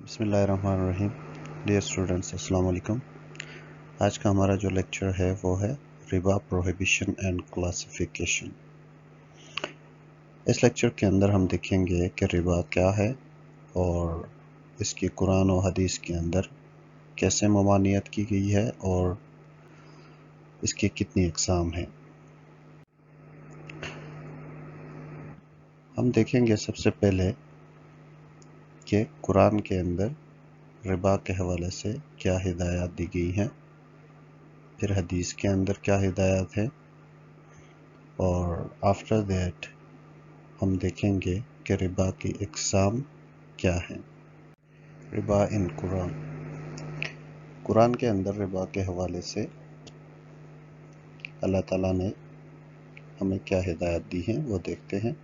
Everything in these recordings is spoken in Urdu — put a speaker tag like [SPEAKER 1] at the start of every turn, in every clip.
[SPEAKER 1] بسم اللہ الرحمن الرحیم. ڈیئر اسٹوڈنٹس، السلام علیکم. آج کا ہمارا جو لیکچر ہے وہ ہے ربا پروہیبیشن اینڈ کلاسیفیکیشن. اس لیکچر کے اندر ہم دیکھیں گے کہ ربا کیا ہے اور اس کی قرآن و حدیث کے اندر کیسے ممانعت کی گئی ہے اور اس کی کتنی اقسام ہیں. ہم دیکھیں گے سب سے پہلے کہ قرآن کے اندر ربا کے حوالے سے کیا ہدایات دی گئی ہیں، پھر حدیث کے اندر کیا ہدایات ہیں، اور آفٹر دیٹ ہم دیکھیں گے کہ ربا کی اقسام کیا ہیں. ربا ان قرآن. قرآن کے اندر ربا کے حوالے سے اللہ تعالیٰ نے ہمیں کیا ہدایت دی ہیں وہ دیکھتے ہیں.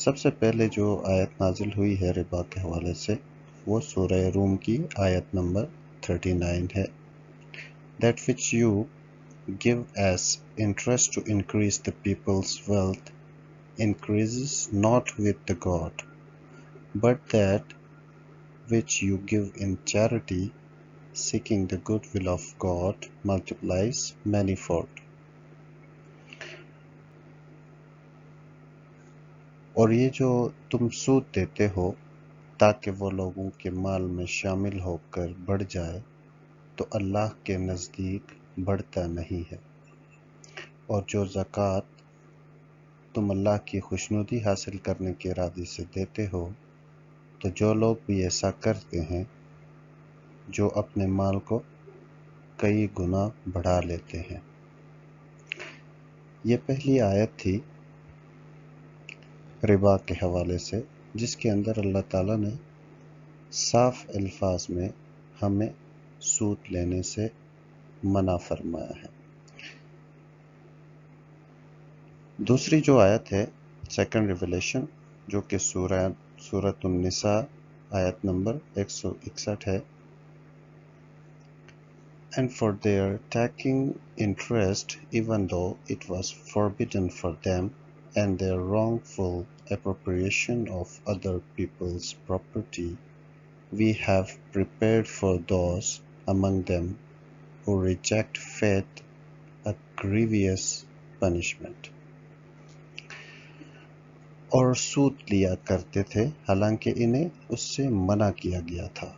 [SPEAKER 1] سب سے پہلے جو آیت نازل ہوئی ہے ربا کے حوالے سے وہ سورہ روم کی آیت نمبر 39 ہے. That which you give as interest to increase the people's wealth increases not with the God, but that which you give in charity, seeking the goodwill of God, multiplies manifold. اور یہ جو تم سود دیتے ہو تاکہ وہ لوگوں کے مال میں شامل ہو کر بڑھ جائے تو اللہ کے نزدیک بڑھتا نہیں ہے. اور جو زکوٰۃ تم اللہ کی خوشنودی حاصل کرنے کے ارادے سے دیتے ہو تو جو لوگ بھی ایسا کرتے ہیں جو اپنے مال کو کئی گنا بڑھا لیتے ہیں. یہ پہلی آیت تھی ربا کے حوالے سے جس کے اندر اللہ تعالیٰ نے صاف الفاظ میں ہمیں سود لینے سے منع فرمایا ہے. دوسری جو آیت ہے سیکنڈ ریویلیشن جو کہ سورۃ النساء آیت نمبر 161 ہے. And for their taking interest even though it was forbidden for them and their wrongful appropriation of other people's property, we have prepared for those among them who reject faith a grievous punishment. اور سود لیا کرتے تھے حالانکہ انہیں اس سے منع کیا گیا تھا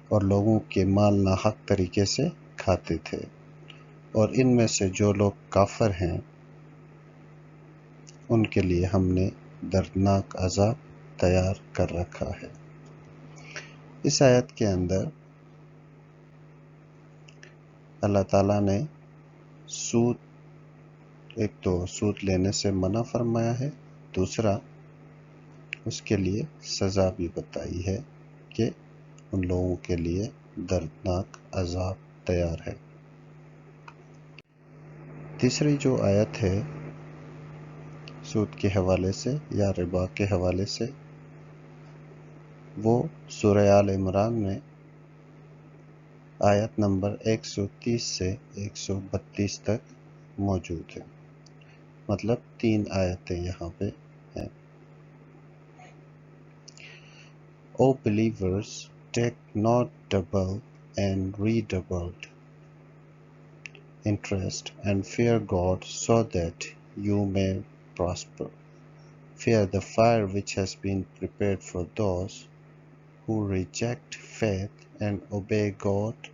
[SPEAKER 1] اور لوگوں کے مال ناحق طریقے سے کھاتے تھے، اور ان میں سے جو لوگ کافر ہیں ان کے لیے ہم نے دردناک عذاب تیار کر رکھا ہے. اس آیت کے اندر اللہ تعالیٰ نے ایک تو سود لینے سے منع فرمایا ہے، دوسرا اس کے لیے سزا بھی بتائی ہے کہ ان لوگوں کے لیے دردناک عذاب تیار ہے. تیسری جو آیت ہے سود کے حوالے سے یا ربا کے حوالے سے وہ سورہ آل عمران میں آیت نمبر 130 سے 132 تک موجود ہے. مطلب 3 آیتیں یہاں پہ ہیں. O believers, take not double and redoubled interest and fear God so that you may prosper. Fear the fire which has been prepared for those who reject faith and obey God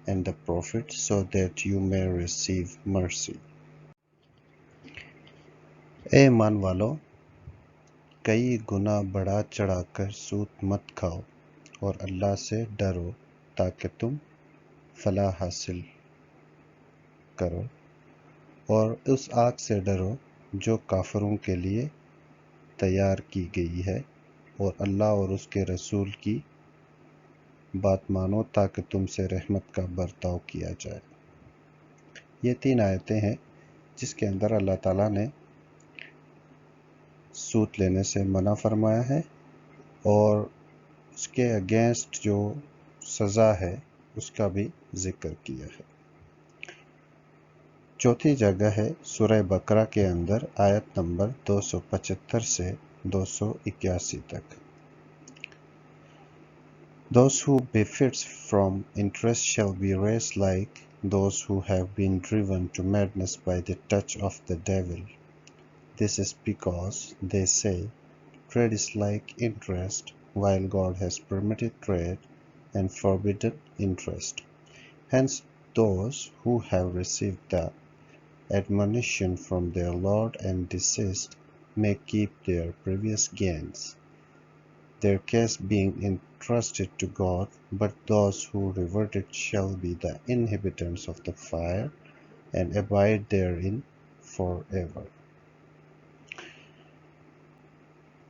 [SPEAKER 1] and the prophets so that you may receive mercy. اے ایمان والو، کئی گنا بڑھا چڑھا کر سود مت کھاؤ اور اللہ سے ڈرو تاکہ تم فلاح حاصل کرو، اور اس آگ سے ڈرو جو کافروں کے لیے تیار کی گئی ہے، اور اللہ اور اس کے رسول کی بات مانو تاکہ تم سے رحمت کا برتاؤ کیا جائے. یہ 3 آیتیں ہیں جس کے اندر اللہ تعالیٰ نے سود لینے سے منع فرمایا ہے اور اس کے اگینسٹ جو سزا ہے اس کا بھی ذکر کیا ہے. چوتھی جگہ ہے سورہ بقرہ کے اندر آیت نمبر 275 سے 281 تک. Those who benefit from interest shall be raised like those who have been driven to madness by the touch of the devil. This is because, they say, trade is like interest, while God has permitted trade and forbidden interest. Hence, those who have received the admonition from their Lord and desist may keep their previous gains, their case being entrusted to God, but those who revert it shall be the inhabitants of the fire and abide therein forever.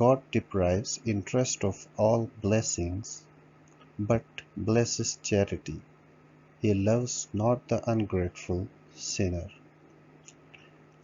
[SPEAKER 1] God deprives interest of all blessings, but blesses charity. He loves not the ungrateful sinner.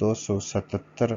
[SPEAKER 1] 277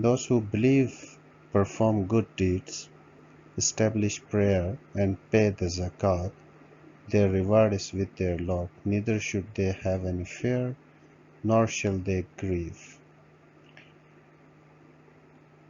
[SPEAKER 1] those who believe, perform good deeds, establish prayer and pay the zakat, their reward is with their Lord, neither should they have any fear nor shall they grieve.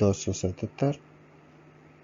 [SPEAKER 1] 277।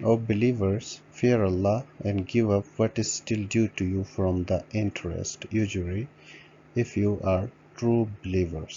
[SPEAKER 1] O believers, fear Allah and give up what is still due to you from the interest, usury, if you are true believers.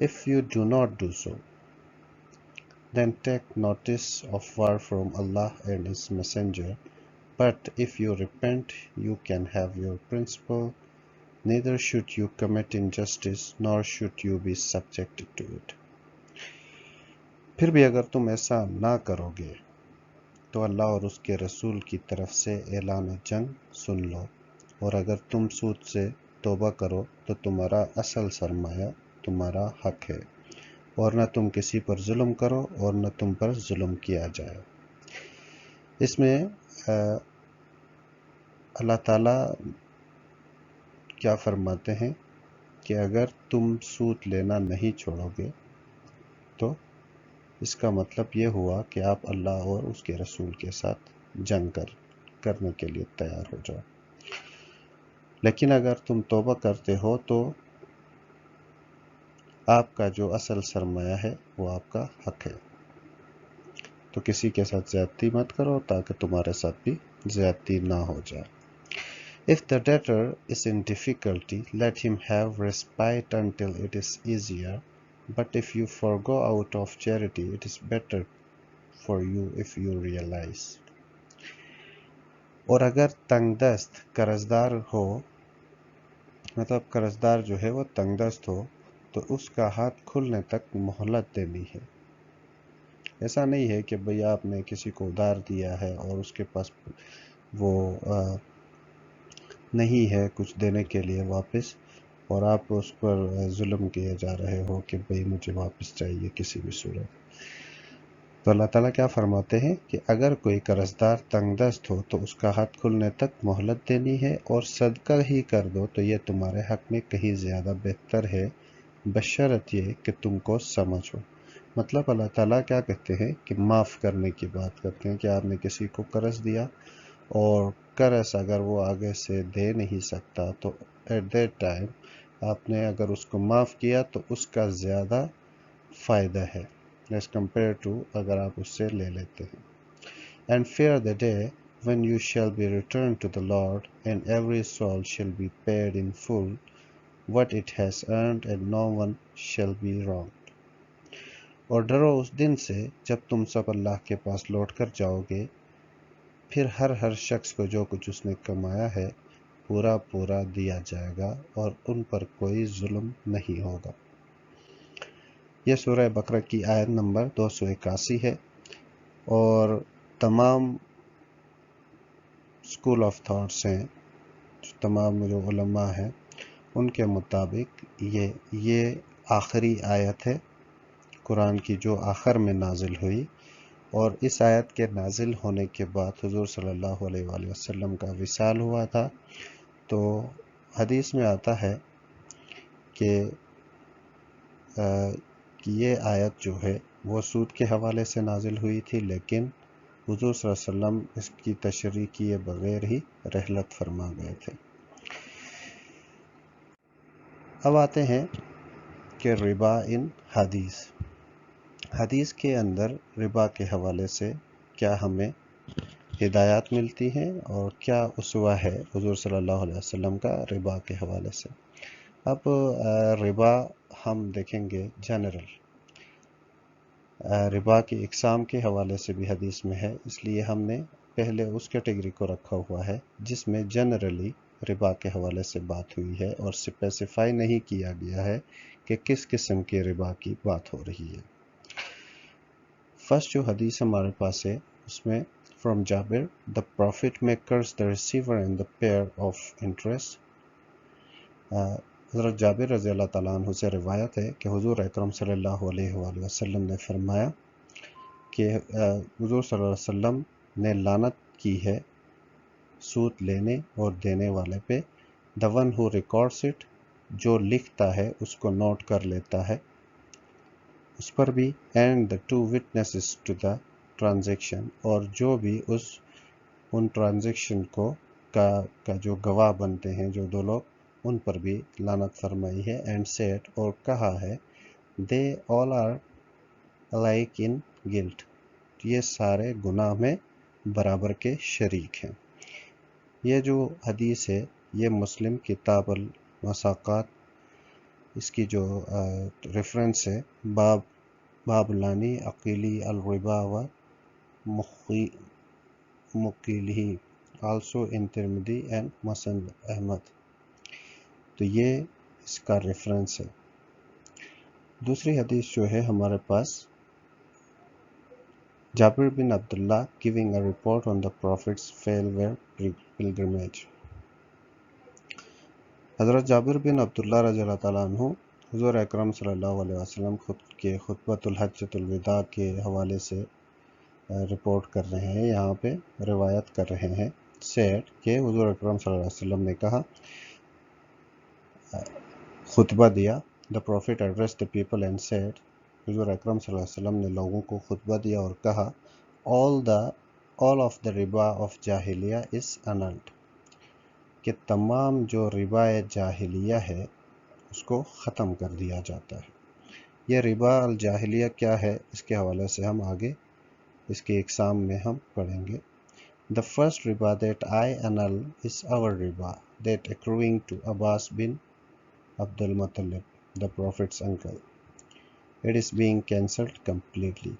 [SPEAKER 1] If you do not do so, then take notice of war from Allah and His Messenger, But if you repent, you can have your principal. Neither should you commit injustice, nor should you be subjected to it. پھر بھی اگر تم ایسا نہ کروگے تو اللہ اور اس کے رسول کی طرف سے اعلان جنگ سن لو، اور اگر تم سود سے توبہ کرو تو تمہارا اصل سرمایہ تمہارا حق ہے، اور نہ تم کسی پر ظلم کرو اور نہ تم پر ظلم کیا جائے۔ اس میں اللہ تعالیٰ کیا فرماتے ہیں کہ اگر تم سود لینا نہیں چھوڑو گے تو اس کا مطلب یہ ہوا کہ آپ اللہ اور اس کے رسول کے ساتھ جنگ کرنے کے لیے تیار ہو جاؤ۔ لیکن اگر تم توبہ کرتے ہو تو آپ کا جو اصل سرمایہ ہے وہ آپ کا حق ہے۔ تو کسی کے ساتھ زیادتی مت کرو تاکہ تمہارے ساتھ بھی زیادتی نہ ہو جائے۔ If the debtor is in difficulty, let him have respite until it is easier. But if you forego out of charity, it is better for you if you realize. اور اگر تنگ دست قرضدار ہو، مطلب قرضدار جو ہے وہ تنگ دست ہو، تو اس کا ہاتھ کھلنے تک مہلت دینی ہے۔ ایسا نہیں ہے کہ بھئی آپ نے کسی کو ادھار دیا ہے اور اس کے پاس وہ نہیں ہے کچھ دینے کے لیے واپس، اور آپ اس پر ظلم کیے جا رہے ہو کہ بھئی مجھے واپس چاہیے کسی بھی صورت۔ تو اللہ تعالیٰ کیا فرماتے ہیں کہ اگر کوئی قرضدار تنگ دست ہو تو اس کا ہاتھ کھلنے تک مہلت دینی ہے، اور صدقہ ہی کر دو تو یہ تمہارے حق میں کہیں زیادہ بہتر ہے، بشرط یہ کہ تم کو سمجھ ہو۔ مطلب اللہ تعالیٰ کیا کہتے ہیں کہ معاف کرنے کی بات کرتے ہیں کہ آپ نے کسی کو قرض دیا اور قرض اگر وہ آگے سے دے نہیں سکتا تو ایٹ دیٹ ٹائم آپ نے اگر اس کو معاف کیا تو اس کا زیادہ فائدہ ہے ایز کمپیئر ٹو اگر آپ اس سے لے لیتے ہیں۔ And fear the day when you shall be returned to the Lord, and every soul shall be paid in full what it has earned, and no one shall be wronged. اور ڈرو اس دن سے جب تم سب اللہ کے پاس لوٹ کر جاؤ گے، پھر ہر شخص کو جو کچھ اس نے کمایا ہے پورا پورا دیا جائے گا، اور ان پر کوئی ظلم نہیں ہوگا۔ یہ سورہ بقرہ کی آیت نمبر 281 ہے، اور تمام اسکول آف تھاٹس ہیں، تمام جو علماء ہیں ان کے مطابق یہ آخری آیت ہے قرآن کی جو آخر میں نازل ہوئی، اور اس آیت کے نازل ہونے کے بعد حضور صلی اللہ علیہ وآلہ وسلم کا وصال ہوا تھا۔ تو حدیث میں آتا ہے کہ یہ آیت جو ہے وہ سود کے حوالے سے نازل ہوئی تھی، لیکن حضور صلی اللہ علیہ وسلم اس کی تشریح کیے بغیر ہی رحلت فرما گئے تھے۔ اب آتے ہیں کہ ربا ان حدیث کے اندر ربا کے حوالے سے کیا ہمیں ہدایات ملتی ہیں اور کیا اسوہ ہے حضور صلی اللہ علیہ وسلم کا ربا کے حوالے سے۔ اب ربا ہم دیکھیں گے جنرل، ربا کی اقسام کے حوالے سے بھی حدیث میں ہے، اس لیے ہم نے پہلے اس کیٹیگری کو رکھا ہوا ہے جس میں جنرلی ربا کے حوالے سے بات ہوئی ہے، اور اسپیسیفائی نہیں کیا گیا ہے کہ کس قسم کے ربا کی بات ہو رہی ہے۔ فرسٹ جو حدیث ہمارے پاس ہے اس میں from Jabir, the profit makers, the receiver and the payer of interest. حضرت جابر رضی اللہ تعالیٰ عنہ سے روایت ہے کہ حضور اکرم صلی اللہ علیہ وآلہ وسلم نے فرمایا کہ حضور صلی اللہ علیہ وسلم نے لعنت کی ہے سود لینے اور دینے والے پہ، the one who records it، جو لکھتا ہے اس کو نوٹ کر لیتا ہے اس پر بھی، and the two witnesses to the transaction, اور جو بھی ان ٹرانزیکشن کا جو گواہ بنتے ہیں جو دو لوگ، ان پر بھی لعنت فرمائی ہے۔ اینڈ سیٹ، اور کہا ہے they all are alike in guilt، یہ سارے گناہ میں برابر کے شریک ہیں۔ یہ جو حدیث ہے یہ مسلم کتاب المساقات، اس کی جو ریفرنس ہے باب لانی عقیلی الربا و مقیلہ، also in Tirmidhi and Musnad Ahmad. تو یہ اس کا ریفرنس ہے. دوسری حدیث جو ہے ہمارے پاس جابر بن عبداللہ giving a report on the Prophet's farewell pilgrimage. حضرت جابر بن عبداللہ رضی اللہ تعالیٰ عنہ حضور اکرم صلی اللہ علیہ وسلم کے خطبۃ الحجۃ الوداع کے حوالے سے رپورٹ کر رہے ہیں، یہاں پہ روایت کر رہے ہیں سیٹ کہ حضور اکرم صلی اللہ علیہ وسلم نے کہا، خطبہ دیا. The Prophet addressed the people and said, حضور اکرم صلی اللہ علیہ وسلم نے لوگوں کو خطبہ دیا اور کہا، all of the riba of جاہلیہ is annulled، کہ تمام جو ربا جاہلیہ ہے اس کو ختم کر دیا جاتا ہے. یہ ربا الجاہلیہ کیا ہے، اس کے حوالے سے ہم آگے اس کے اقسام میں ہم پڑھیں گے. The first riba that I annul is our riba that accruing to Abbas bin Abdul Muttalib, the Prophet's uncle. It is being cancelled completely.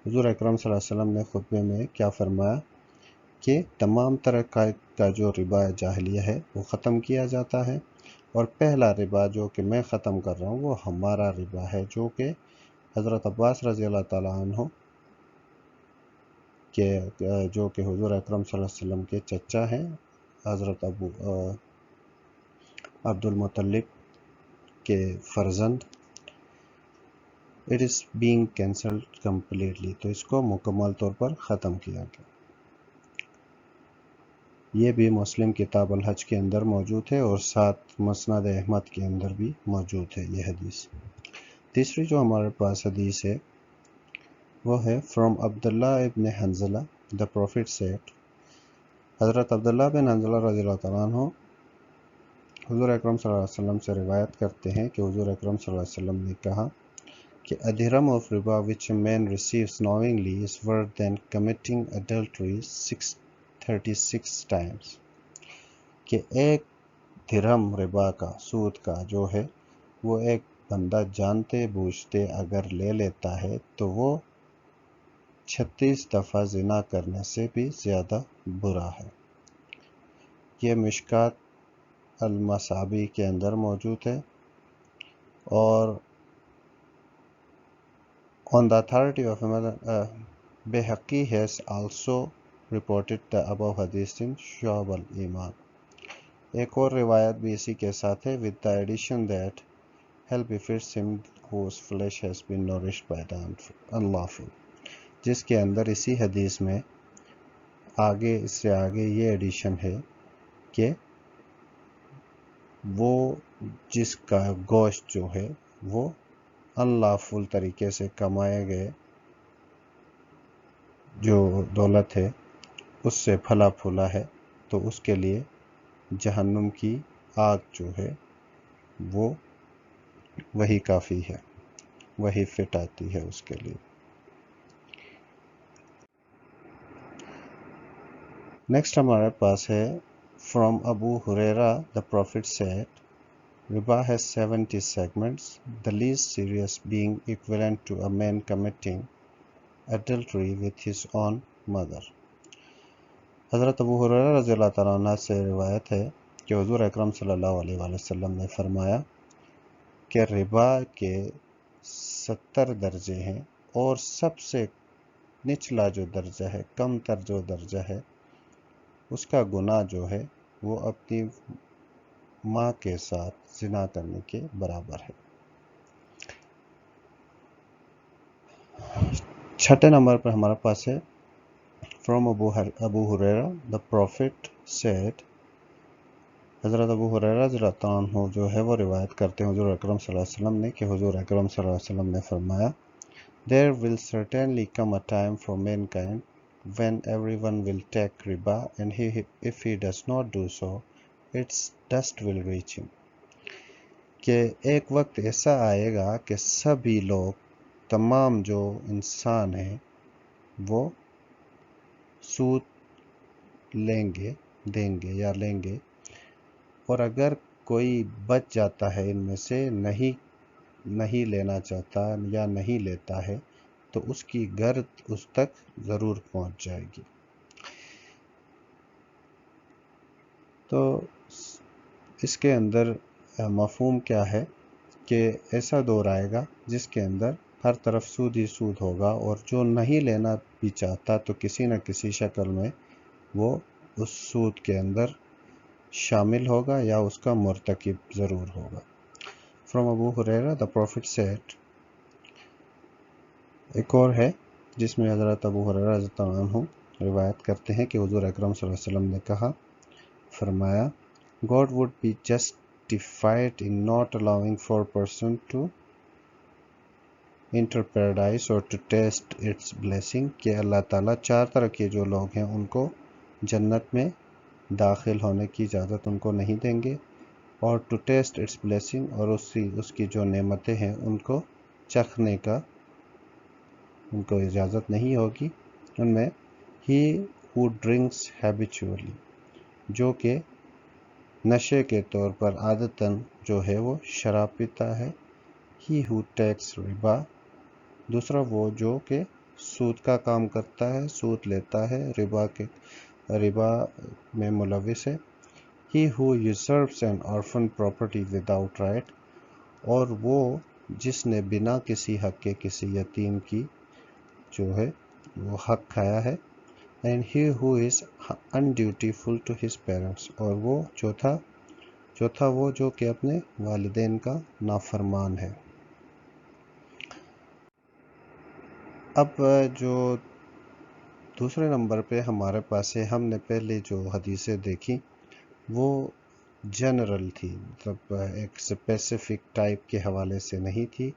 [SPEAKER 1] حضور اکرم صلی اللہ علیہ وسلم نے خطبے میں کیا فرمایا کہ تمام طرح کا جو ربا جاہلیہ ہے وہ ختم کیا جاتا ہے، اور پہلا ربا جو کہ میں ختم کر رہا ہوں وہ ہمارا ربا ہے، جو کہ حضرت عباس رضی اللہ تعالیٰ عنہ جو کہ حضور اکرم صلی اللہ علیہ وسلم کے چچا ہیں، حضرت ابو عبد المطلب کے فرزند. It is being cancelled completely، تو اس کو مکمل طور پر ختم کیا گیا. یہ بھی مسلم کتاب الحج کے اندر موجود ہے اور ساتھ مسند احمد کے اندر بھی موجود ہے یہ حدیث. تیسری جو ہمارے پاس حدیث ہے وہ ہے فرام عبداللہ ابن حنظلہ the Prophet said، حضرت عبداللہ بن حنظلہ رضی اللہ تعالیٰ عنہ حضور اکرم صلی اللہ علیہ وسلم سے روایت کرتے ہیں کہ حضور اکرم صلی اللہ علیہ وسلم نے کہا کہ a dirham of riba which a man receives knowingly is worse than committing adultery 636 times، کہ ایک درہم ربا کا سود کا جو ہے وہ ایک بندہ جانتے بوجھتے اگر لے لیتا ہے تو وہ 36 دفعہ زنا کرنے سے بھی زیادہ برا ہے. یہ مشکات المصابی کے اندر موجود ہے. اور on the authority of Bayhaqi has also reported the above hadith in Shu'ab al-Iman. ایک اور روایت بھی اسی کے ساتھ ہے with the addition that hell befits him whose flesh has been nourished by the unlawful، جس کے اندر اسی حدیث میں اس سے آگے یہ ایڈیشن ہے کہ وہ جس کا گوشت جو ہے وہ انلافل طریقے سے کمائے گئے جو دولت ہے اس سے پھلا پھولا ہے، تو اس کے لیے جہنم کی آگ جو ہے وہ وہی کافی ہے، وہی فٹ آتی ہے اس کے لیے. نیکسٹ ہمارے پاس ہے from Abu Hurairah the Prophet said، Riba has 70 segments, the least serious being equivalent to a man committing adultery with his own mother. حضرت ابو ہریرہ رضی اللہ تعالیٰ عنہ سے روایت ہے کہ حضور اکرم صلی اللہ علیہ وآلہ وسلم نے فرمایا کہ ربا کے 70 درجے ہیں، اور سب سے نچلا جو درجہ ہے، کم تر جو درجہ ہے، اس کا گناہ جو ہے وہ اپنی ماں کے ساتھ زنا کرنے کے برابر ہے. چھٹے نمبر پر ہمارے پاس ہے from Abu Hurairah the Prophet said، حضرت ابو ہریرہ رضی اللہ عنہ جو ہے وہ روایت کرتے ہیں حضور اکرم صلی اللہ علیہ وسلم نے کہ حضور اکرم صلی اللہ علیہ وسلم نے فرمایا، There will certainly come a time for mankind when everyone will take riba and if he does not do so, its dust will reach him. کہ ایک وقت ایسا آئے گا کہ سبھی لوگ، تمام جو انسان ہیں وہ سود دیں گے، اور اگر کوئی بچ جاتا ہے ان میں سے، نہیں لینا چاہتا یا نہیں لیتا ہے، تو اس کی گرد اس تک ضرور پہنچ جائے گی. تو اس کے اندر مفہوم کیا ہے کہ ایسا دور آئے گا جس کے اندر ہر طرف سود ہی سود ہوگا، اور جو نہیں لینا بھی چاہتا تو کسی نہ کسی شکل میں وہ اس سود کے اندر شامل ہوگا یا اس کا مرتکب ضرور ہوگا۔ From Abu Huraira, the Prophet said، ایک اور ہے جس میں حضرت ابو ہریرہ رضی اللہ عنہ روایت کرتے ہیں کہ حضور اکرم صلی اللہ علیہ وسلم نے کہا، فرمایا، God would be justified in not allowing for a person to enter paradise or to taste its blessing، کہ اللہ تعالیٰ 4 طرح کے جو لوگ ہیں ان کو جنت میں داخل ہونے کی اجازت ان کو نہیں دیں گے، اور ٹو ٹیسٹ اٹس بلیسنگ، اور اس کی جو نعمتیں ہیں ان کو چکھنے کا ان کو اجازت نہیں ہوگی۔ ان میں ہی ہو ڈرنکس ہیبیچولی، جو کہ نشے کے طور پر عادتاً جو ہے وہ شراب پیتا ہے۔ ہی ہو ٹیکس ربا، دوسرا وہ جو کہ سود کا کام کرتا ہے، سود لیتا ہے، ربا میں ملوث ہے۔ He who usurps an orphan property without right، اور وہ جس نے بنا کسی حق کے کسی یتیم کی جو ہے وہ حق کھایا ہے۔ And he who is undutiful to his parents، اور وہ چوتھا وہ جو کہ اپنے والدین کا نافرمان ہے۔ اب جو دوسرے نمبر پہ ہمارے پاس ہے، ہم نے پہلے جو حدیثیں دیکھی وہ جنرل تھی، مطلب ایک اسپیسیفک ٹائپ کے حوالے سے نہیں تھی۔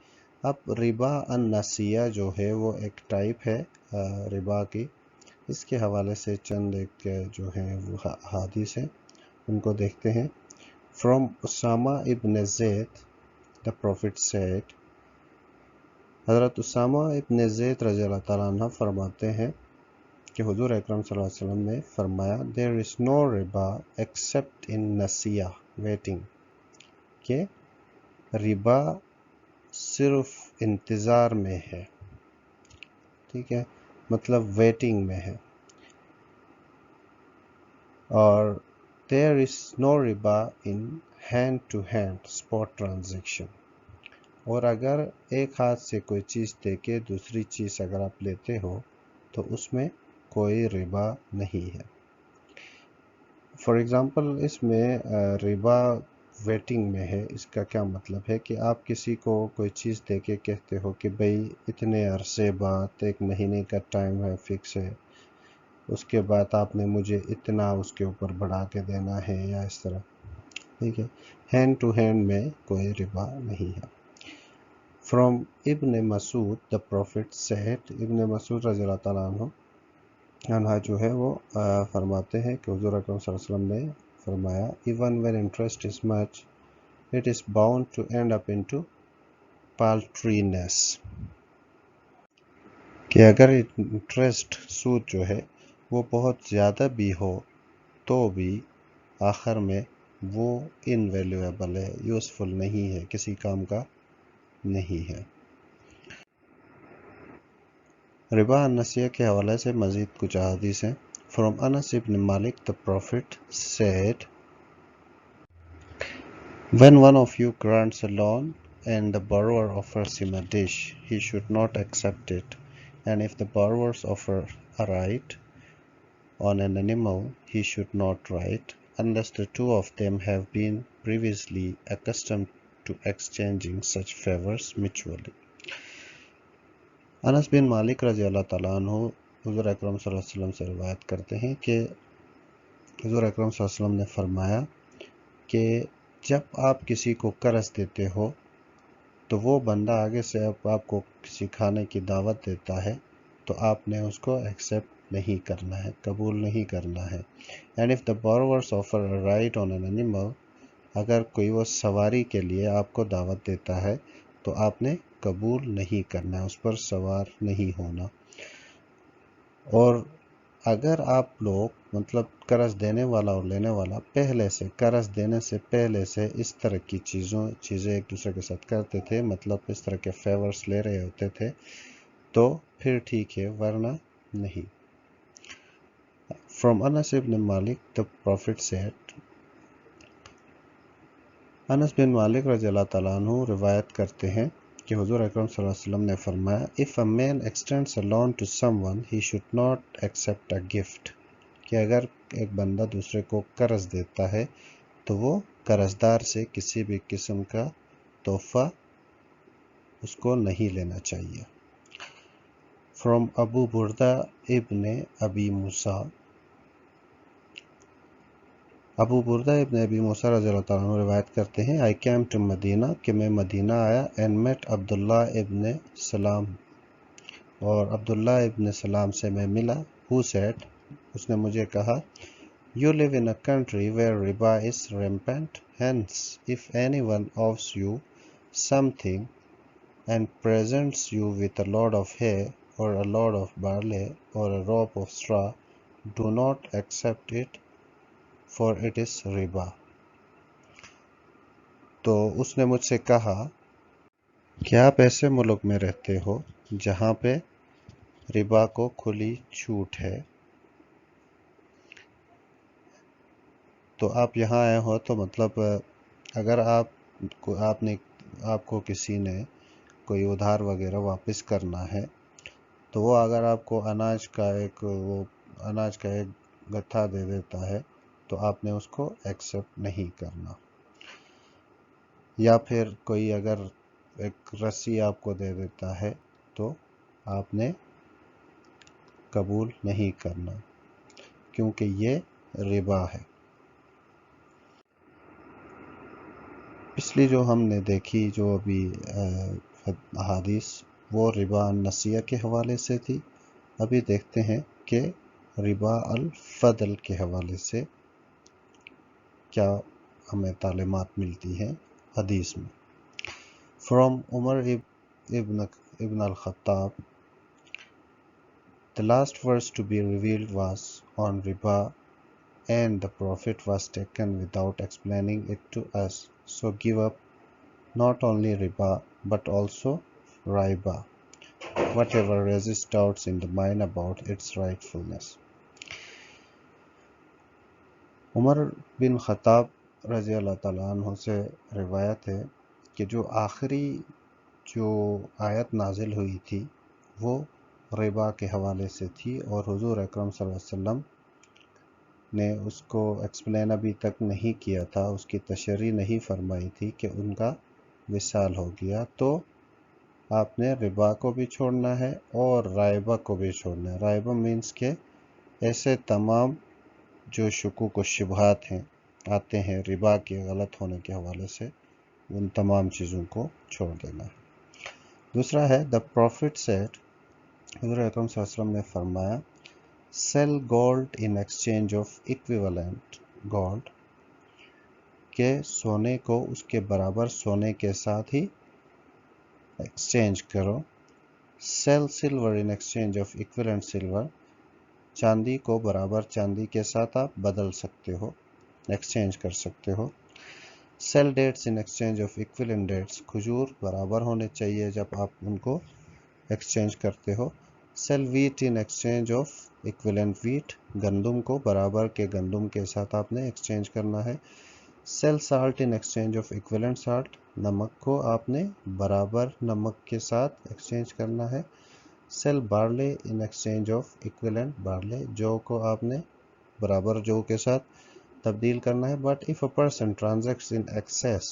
[SPEAKER 1] اب ربا النسیہ جو ہے وہ ایک ٹائپ ہے ربا کی، اس کے حوالے سے چند ایک جو ہیں وہ حدیث ہیں ان کو دیکھتے ہیں۔ From اسامہ ابن زید the Prophet said، حضرت اسامہ ابن زید رضی اللہ تعالیٰ عنہ فرماتے ہیں کہ حضور اکرم صلی اللہ علیہ وسلم نے فرمایا، there is no riba except in نسیہ waiting، کہ ربا صرف انتظار میں ہے، ٹھیک ہے، مطلب ویٹنگ میں ہے، اور there is no riba in hand to hand spot transaction، اور اگر ایک ہاتھ سے کوئی چیز دے کے دوسری چیز اگر آپ لیتے ہو تو اس میں کوئی ربا نہیں ہے۔ فار ایگزامپل اس میں ربا ویٹنگ میں ہے، اس کا کیا مطلب ہے کہ آپ کسی کو کوئی چیز دے کے کہتے ہو کہ بھئی اتنے عرصے بعد، 1 مہینے کا ٹائم ہے، فکس ہے، اس کے بعد آپ نے مجھے اتنا اس کے اوپر بڑھا کے دینا ہے یا اس طرح، ٹھیک ہے۔ ہینڈ ٹو ہینڈ میں کوئی ربا نہیں ہے۔ From ابن مسعود the Prophet said، ابن مسعود رضی اللہ تعالیٰ عنہ جو ہے وہ فرماتے ہیں کہ حضور اکرم صلی اللہ علیہ وسلم نے فرمایا، even when interest is much it is bound to end up into paltriness، کہ اگر انٹرسٹ سود جو ہے وہ بہت زیادہ بھی ہو تو بھی آخر میں وہ انویلیویبل ہے، یوزفل نہیں ہے، کسی کام کا نہیں ہے۔ ربا النسیہ کے حوالے سے مزید کچھ احادیث ہیں۔ From Anas ibn Malik the Prophet said، when one of you grants a loan and the borrower offers him a dish, he should not accept it, and if the borrowers offer a right on an animal, he should not write, unless the two of them have been previously accustomed to exchanging such favors mutually۔ انس بن مالک رضی اللہ تعالیٰ عنہ حضور اکرم صلی اللہ علیہ وسلم سے روایت کرتے ہیں کہ حضور اکرم صلی اللہ علیہ وسلم نے فرمایا کہ جب آپ کسی کو قرض دیتے ہو تو وہ بندہ آگے سے آپ کو کسی کھانے کی دعوت دیتا ہے تو آپ نے اس کو ایکسیپٹ نہیں کرنا ہے، قبول نہیں کرنا ہے۔ And if the borrowers offer a ride on an animal، اگر کوئی وہ سواری کے لیے آپ کو دعوت دیتا ہے تو آپ نے قبول نہیں کرنا ہے، اس پر سوار نہیں ہونا۔ اور اگر آپ لوگ مطلب قرض دینے والا اور لینے والا پہلے سے قرض دینے سے پہلے سے اس طرح کی چیزیں ایک دوسرے کے ساتھ کرتے تھے، مطلب اس طرح کے فیورز لے رہے ہوتے تھے تو پھر ٹھیک ہے، ورنہ نہیں۔ From Anas ibn Malik the Prophet said، انس بن مالک رضی اللہ تعالیٰ عنہ روایت کرتے ہیں کہ حضور اکرم صلی اللہ علیہ وسلم نے فرمایا if a man extends a loan to someone he should not accept a gift، کہ اگر ایک بندہ دوسرے کو قرض دیتا ہے تو وہ قرضدار سے کسی بھی قسم کا تحفہ اس کو نہیں لینا چاہیے۔ From ابو بردہ ابن ابی موسیٰ، ابو بردہ ابن ابی موسیٰ رضی اللہ تعالیٰ عنہ روایت کرتے ہیں I came to مدینہ، کہ میں مدینہ آیا and met عبداللہ ابن سلام، اور عبداللہ ابن سلام سے میں ملا who said، اس نے مجھے کہا You live in a country where riba is rampant, hence if anyone offers you something and presents you with a load of hay or a load of barley or a rope of straw, do not accept it, for it is riba۔ تو اس نے مجھ سے کہا کہ آپ ایسے ملک میں رہتے ہو جہاں پہ ربا کو کھلی چھوٹ ہے، تو آپ یہاں آئے ہو تو مطلب اگر آپ کو کسی نے کوئی ادھار وغیرہ واپس کرنا ہے تو وہ اگر آپ کو اناج کا ایک گتھا دے دیتا ہے تو آپ نے اس کو ایکسیپٹ نہیں کرنا، یا پھر کوئی اگر ایک رسی آپ کو دے دیتا ہے تو آپ نے قبول نہیں کرنا، کیونکہ یہ ربا ہے۔ پچھلی جو ہم نے دیکھی جو ابھی احادیث وہ ربا النسیہ کے حوالے سے تھی، ابھی دیکھتے ہیں کہ ربا الفضل کے حوالے سے کیا ہمیں تعلیمات ملتی ہیں حدیث میں۔ From عمر ابن الخطاب، the last verse to be revealed was on riba, and the Prophet was taken without explaining it to us. So give up not only riba but also riba, whatever raises doubts in the mind about its rightfulness۔ عمر بن خطاب رضی اللہ تعالیٰ عنہ سے روایت ہے کہ جو آخری آیت نازل ہوئی تھی وہ ربا کے حوالے سے تھی، اور حضور اکرم صلی اللہ علیہ وسلم نے اس کو ایکسپلین ابھی تک نہیں کیا تھا، اس کی تشریح نہیں فرمائی تھی کہ ان کا وصال ہو گیا، تو آپ نے ربا کو بھی چھوڑنا ہے اور رائبہ کو بھی چھوڑنا ہے۔ رائبہ مینس کہ ایسے تمام جو شکوک و شبہات ہیں آتے ہیں ربا کے غلط ہونے کے حوالے سے، ان تمام چیزوں کو چھوڑ دینا ہے۔ دوسرا ہے the prophet said، حضور اکرم صلی اللہ علیہ وسلم نے فرمایا sell gold in exchange of equivalent gold، کہ سونے کو اس کے برابر سونے کے ساتھ ہی ایکسچینج کرو۔ sell silver in exchange of equivalent silver، چاندی کو برابر چاندی کے ساتھ آپ بدل سکتے ہو، ایکسچینج کر سکتے ہو۔ sell dates in exchange of equivalent dates، کھجور برابر ہونے چاہیے جب آپ ان کو ایکسچینج کرتے ہو۔ sell wheat in exchange of equivalent wheat، گندم کو برابر کے گندم کے ساتھ آپ نے ایکسچینج کرنا ہے۔ sell salt in exchange of equivalent salt، نمک کو آپ نے برابر نمک کے ساتھ ایکسچینج کرنا ہے۔ sell barley in exchange of equivalent barley، جو کو آپ نے برابر جو کے ساتھ تبدیل کرنا ہے۔ but if a person transacts in excess،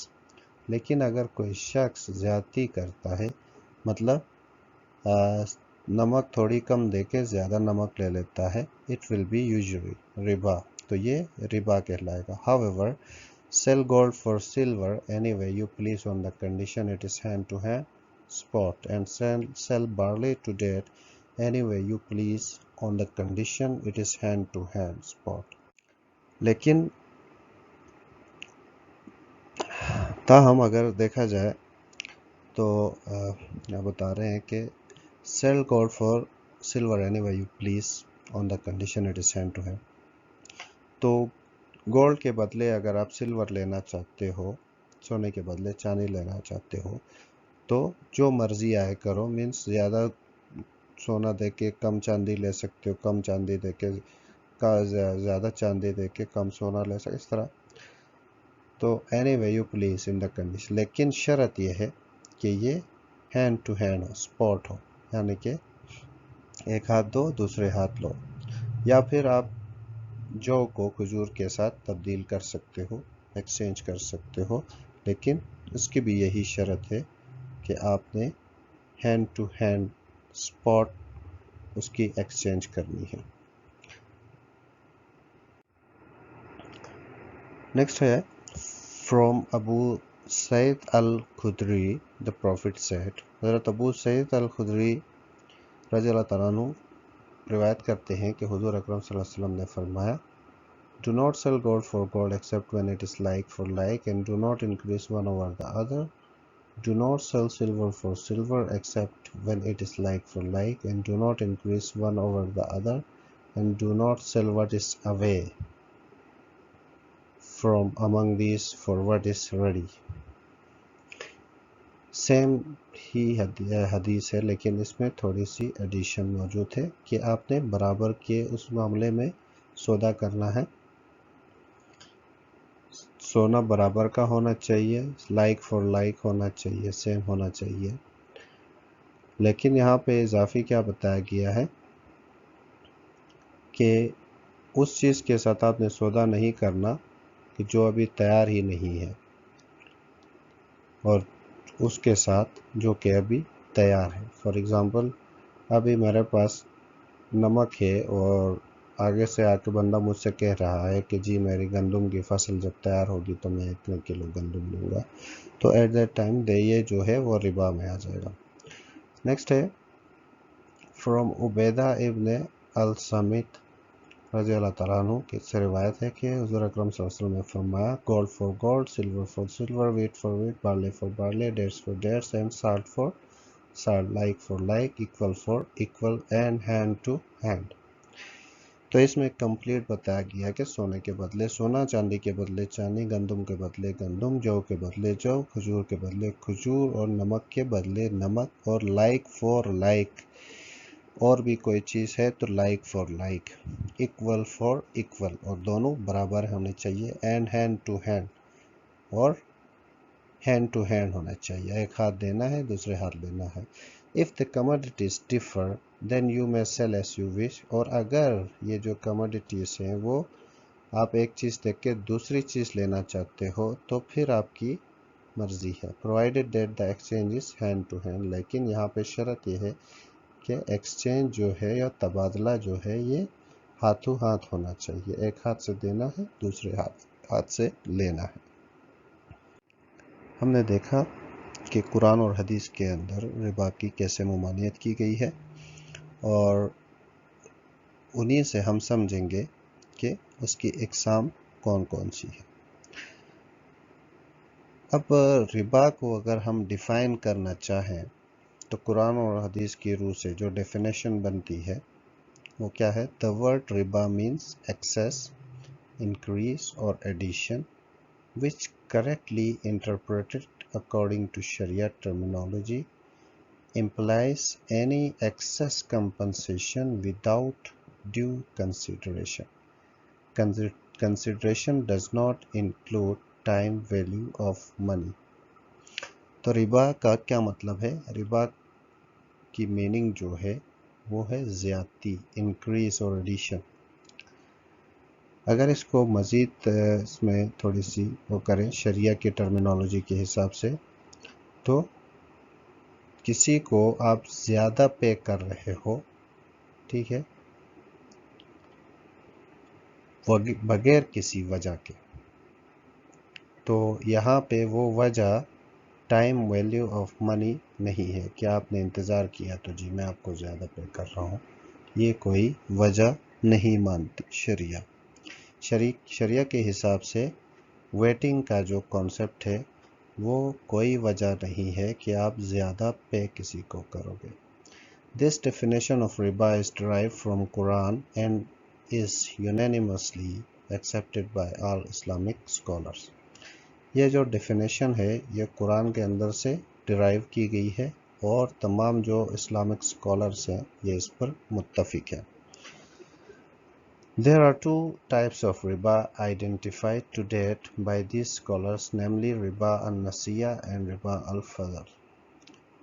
[SPEAKER 1] لیکن اگر کوئی شخص زیادتی کرتا ہے، مطلب نمک تھوڑی کم دے کے زیادہ نمک لے لیتا ہے، it will be usury، ربا، تو یہ ربا کہلائے گا۔ however sell gold for silver any way you please on the condition it is hand to hand spot, and sell barley to date any way you please on the condition it is hand to hand spot۔ لیکن تاہم اگر دیکھا جائے تو یہ بتا رہے ہیں کہ sell gold for silver any way you please on the condition it is hand to hand، تو گولڈ کے بدلے اگر آپ سلور لینا چاہتے ہو، سونے کے بدلے چاندی لینا چاہتے ہو، تو جو مرضی آئے کرو، مینس زیادہ سونا دے کے کم چاندی لے سکتے ہو، کم چاندی دے کے زیادہ چاندی دے کے کم سونا لے سکتے، اس طرح تو anyway you please in the condition, لیکن شرط یہ ہے کہ یہ ہینڈ ٹو ہینڈ ہو، سپورٹ ہو، یعنی کہ ایک ہاتھ دو دوسرے ہاتھ لو، یا پھر آپ جو کو کھجور کے ساتھ تبدیل کر سکتے ہو، ایکسچینج کر سکتے ہو، لیکن اس کی بھی یہی شرط ہے کہ آپ نے ہینڈ ٹو ہینڈ سپورٹ اس کی ایکسچینج کرنی ہے۔ نیکسٹ ہے فرام ابو سعید الخدری the prophet said، حضرت ابو سعید الخدری رضی اللہ تعالیٰ عنہ روایت کرتے ہیں کہ حضور اکرم صلی اللہ علیہ وسلم نے فرمایا Do not sell gold for gold except when it is like for like, and do not increase one over the other. Do not sell silver for silver except when it is like for like, and do not increase one over the other, and do not sell what is away from among these for what is ready. Same ہی حدیث ہے، لیکن اس میں تھوڑی سی ایڈیشن موجود ہے کہ آپ نے برابر کے اس معاملے میں سودا کرنا ہے، سونا برابر کا ہونا چاہیے، لائک فور لائک ہونا چاہیے، سیم ہونا چاہیے۔ لیکن یہاں پہ اضافی کیا بتایا گیا ہے کہ اس چیز کے ساتھ آپ نے سودا نہیں کرنا کہ جو ابھی تیار ہی نہیں ہے، اور اس کے ساتھ جو کہ ابھی تیار ہے۔ فار ایگزامپل ابھی میرے پاس نمک ہے اور آگے سے آ کے بندہ مجھ سے کہہ رہا ہے کہ جی میری گندم کی فصل جب تیار ہوگی تو میں اتنے کلو گندم لوں گا، تو ایٹ دیٹ ٹائم یہ جو ہے وہ ربا میں آ جائے گا۔ نیکسٹ ہے فرام عبیدہ ابن الصامت رضی اللہ تعالیٰ عنہ کی سے روایت ہے کہ حضور اکرم صلی اللہ علیہ وسلم نے فرمایا gold for gold, silver for silver, wheat for wheat, barley for barley, dates for dates, and salt for salt, like for like, equal for equal, and hand to hand. تو اس میں کمپلیٹ بتایا گیا کہ سونے کے بدلے سونا، چاندی کے بدلے چاندی، گندم کے بدلے گندم، جو کے بدلے جو، کھجور کے بدلے کھجور، اور نمک کے بدلے نمک، اور لائک فار لائک، اور بھی کوئی چیز ہے تو like for like, equal for equal, اور دونوں برابر ہونے چاہیے، اینڈ ہینڈ ٹو ہینڈ، اور ہینڈ ٹو ہینڈ ہونا چاہیے، ایک ہاتھ دینا ہے دوسرے ہاتھ لینا ہے۔ If the commodities differ, then you may sell as you wish، اور اگر یہ جو commodities ہیں وہ آپ ایک چیز دیکھ کے دوسری چیز لینا چاہتے ہو تو پھر آپ کی مرضی ہے، provided that the exchange is hand to hand، لیکن یہاں پہ شرط یہ ہے کہ ایکسچینج جو ہے یا تبادلہ جو ہے یہ ہاتھوں ہاتھ ہونا چاہیے، ایک ہاتھ سے دینا ہے دوسرے ہاتھ سے لینا ہے۔ ہم نے دیکھا کہ قرآن اور حدیث کے اندر ربا کی کیسے ممانعت کی گئی ہے، اور انہی سے ہم سمجھیں گے کہ اس کی اقسام کون کون سی ہے۔ اب ربا کو اگر ہم ڈیفائن کرنا چاہیں تو قرآن اور حدیث کی روح سے جو ڈیفینیشن بنتی ہے وہ کیا ہے؟ The word riba means excess, increase or addition, which correctly interpreted according to Sharia terminology implies any excess compensation without due consideration. Consideration does not include time value of money. تو ربا کا کیا مطلب ہے؟ ربا کی میننگ جو ہے وہ ہے زیادتی، انکریز اور ایڈیشن۔ اگر اس کو مزید اس میں تھوڑی سی وہ کریں شریعہ کی ٹرمینالوجی کے حساب سے، تو کسی کو آپ زیادہ پے کر رہے ہو، ٹھیک ہے، بغیر کسی وجہ کے، تو یہاں پہ وہ وجہ ٹائم ویلیو آف منی نہیں ہے کہ آپ نے انتظار کیا تو جی میں آپ کو زیادہ پے کر رہا ہوں، یہ کوئی وجہ نہیں مانتی شریعہ۔ شریعہ کے حساب سے ویٹنگ کا جو کانسیپٹ ہے وہ کوئی وجہ نہیں ہے کہ آپ زیادہ پے کسی کو کرو گے۔ This definition of riba is derived from Quran and is unanimously accepted by all Islamic scholars. یہ جو ڈیفینیشن ہے یہ قرآن کے اندر سے ڈرائیو کی گئی ہے اور تمام جو اسلامک اسکالرس ہیں یہ اس پر متفق ہیں۔ There are two types of riba identified to date by these scholars, namely riba al-nasiya and riba al-fadl.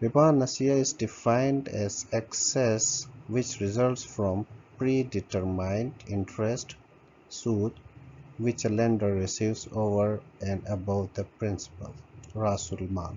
[SPEAKER 1] Riba nasiya is defined as excess which results from predetermined interest, sood, which a lender receives over and above the principal, rasul mal.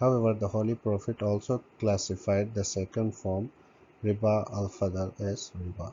[SPEAKER 1] However, the Holy Prophet also classified the second form, riba al-fadl, as riba.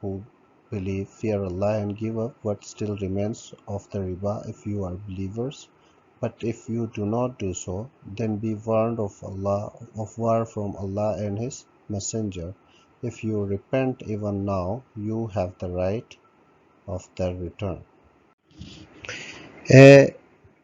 [SPEAKER 1] who believe, fear Allah and give up what still remains of the riba if you are believers. But if you do not do so, then be warned of war from Allah and His Messenger. If you repent even now, you have the right of the return.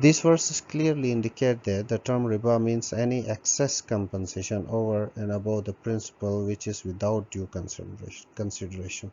[SPEAKER 1] These verses clearly indicate that the term riba means any excess compensation over and above the principal which is without due consideration.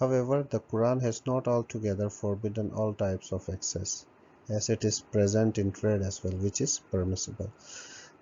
[SPEAKER 1] However, the Quran has not altogether forbidden all types of excess, as it is present in trade as well, which is permissible.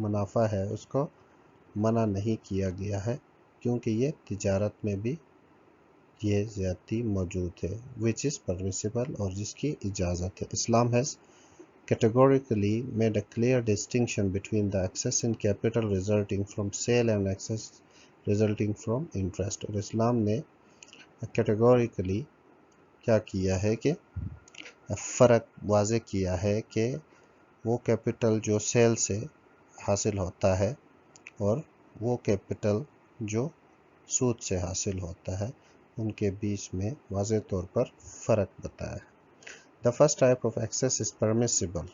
[SPEAKER 1] منافع ہے اس کو منع نہیں کیا گیا ہے، کیونکہ یہ تجارت میں بھی یہ زیادتی موجود ہے which is permissible اور جس کی اجازت ہے. اسلام has categorically made a clear distinction between the excess in capital resulting from sale and excess resulting from interest. اور اسلام نے categorically کیا کیا ہے کہ فرق واضح کیا ہے کہ وہ کیپٹل جو سیل سے حاصل ہوتا ہے اور وہ کیپٹل جو سود سے حاصل ہوتا ہے ان کے بیچ میں واضح طور پر فرق بتایا ہے. The first type of excess is permissible.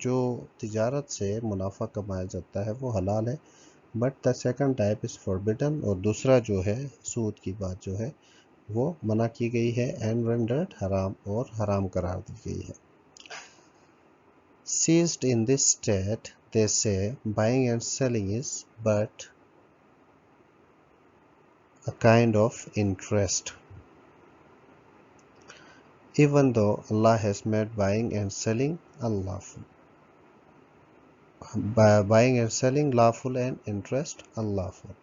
[SPEAKER 1] جو تجارت سے منافع کمایا جاتا ہے وہ حلال ہے. But the second type is forbidden. اور دوسرا جو ہے سود کی بات جو ہے وہ منع کی گئی ہے and rendered حرام اور حرام قرار دی گئی ہے. Seized in this state, they say buying and selling is but a kind of interest. Even though Allah has made buying and selling unlawful. Buying and selling lawful and interest unlawful.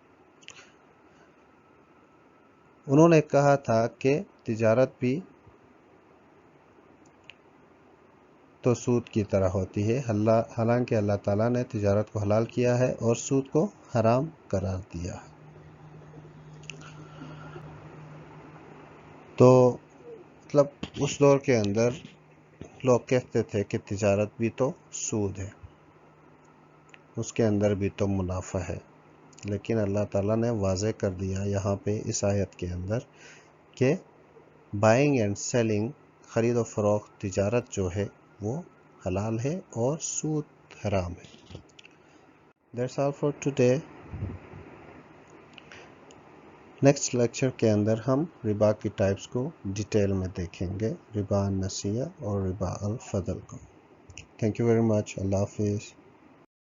[SPEAKER 1] انہوں نے کہا تھا کہ تجارت بھی تو سود کی طرح ہوتی ہے، حالانکہ اللہ تعالیٰ نے تجارت کو حلال کیا ہے اور سود کو حرام قرار دیا ہے. تو مطلب اس دور کے اندر لوگ کہتے تھے کہ تجارت بھی تو سود ہے، اس کے اندر بھی تو منافع ہے، لیکن اللہ تعالیٰ نے واضح کر دیا یہاں پہ اس آیت کے اندر کہ بائنگ اینڈ سیلنگ، خرید و فروخت، تجارت جو ہے وہ حلال ہے اور سود حرام ہے. That's all for today. Next lecture کے اندر ہم ربا کی ٹائپس کو ڈیٹیل میں دیکھیں گے، ربا النسیہ اور ربا الفضل کو. Thank you very much. اللہ حافظ.